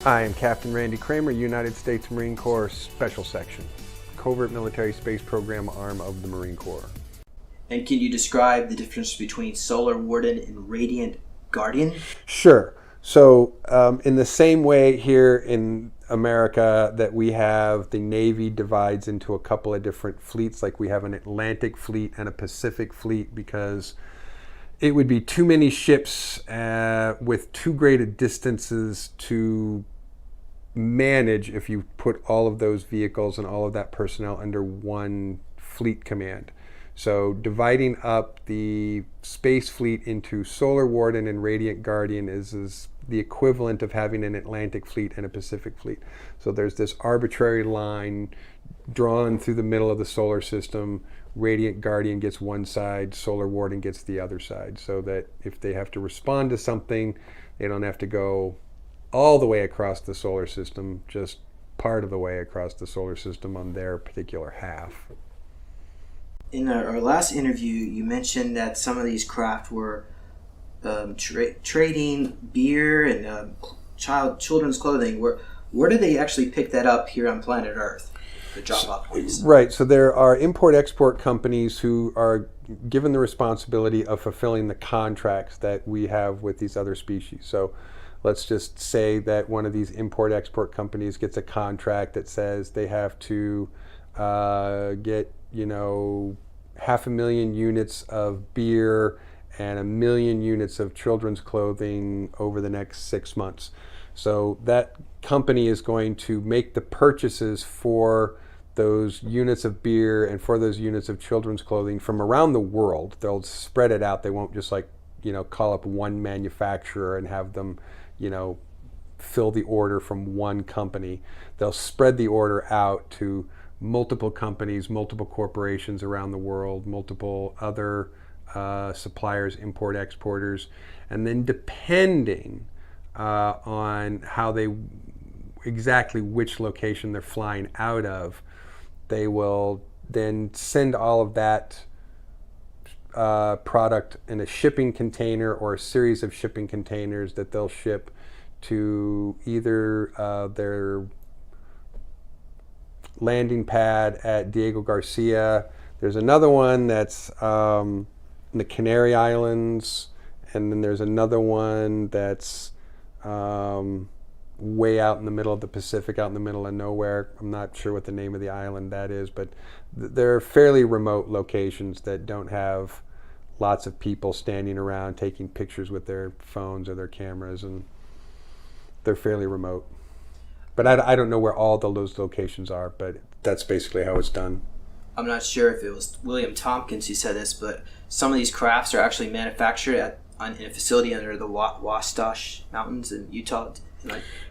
I am Captain Randy Kramer, United States Marine Corps Special Section, Covert Military Space Program arm of the Marine Corps. And can you describe the difference between Solar Warden and Radient Guardian? Sure. So in the same way here in America that we have, the Navy divides into a couple of different fleets, like we have an Atlantic fleet and a Pacific fleet, because it would be too many ships with too great a distances to manage if you put all of those vehicles and all of that personnel under one fleet command. So dividing up the space fleet into Solar Warden and Radient Guardian is the equivalent of having an Atlantic fleet and a Pacific fleet. So there's this arbitrary line drawn through the middle of the solar system. Radient Guardian gets one side, Solar Warden gets the other side, so that if they have to respond to something, they don't have to go all the way across the solar system, just part of the way across the solar system on their particular half. In our last interview, you mentioned that some of these craft were trading beer and children's clothing. Where do they actually pick that up here on planet Earth? The drop-off points. Right. So there are import-export companies who are given the responsibility of fulfilling the contracts that we have with these other species. So let's just say that one of these import-export companies gets a contract that says they have to get 500,000 units of beer and 1 million units of children's clothing over the next 6 months. So that company is going to make the purchases for those units of beer and for those units of children's clothing from around the world. They'll spread it out. They won't just call up one manufacturer and have them, fill the order from one company. They'll spread the order out to multiple companies, multiple corporations around the world, multiple other suppliers, import exporters, and then depending on exactly which location they're flying out of, they will then send all of that product in a shipping container or a series of shipping containers that they'll ship to either their landing pad at Diego Garcia. There's another one that's in the Canary Islands, and then there's another one that's way out in the middle of the Pacific, out in the middle of nowhere. I'm not sure what the name of the island that is, but they're fairly remote locations that don't have lots of people standing around taking pictures with their phones or their cameras, and they're fairly remote. But I don't know where all those locations are, but that's basically how it's done. I'm not sure if it was William Tompkins who said this, but some of these crafts are actually manufactured in a facility under the Wasatch Mountains in Utah.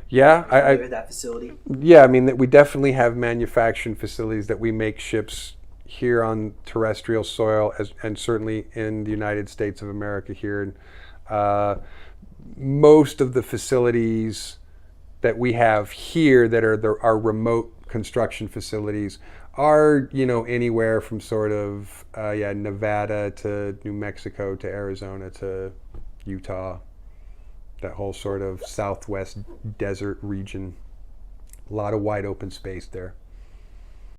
Yeah, that facility. Yeah, I mean that we definitely have manufacturing facilities that we make ships here on terrestrial soil, and certainly in the United States of America here. Most of the facilities that we have here that are our remote construction facilities are anywhere from sort of Nevada to New Mexico to Arizona to Utah, that whole sort of southwest desert region. A lot of wide open space there.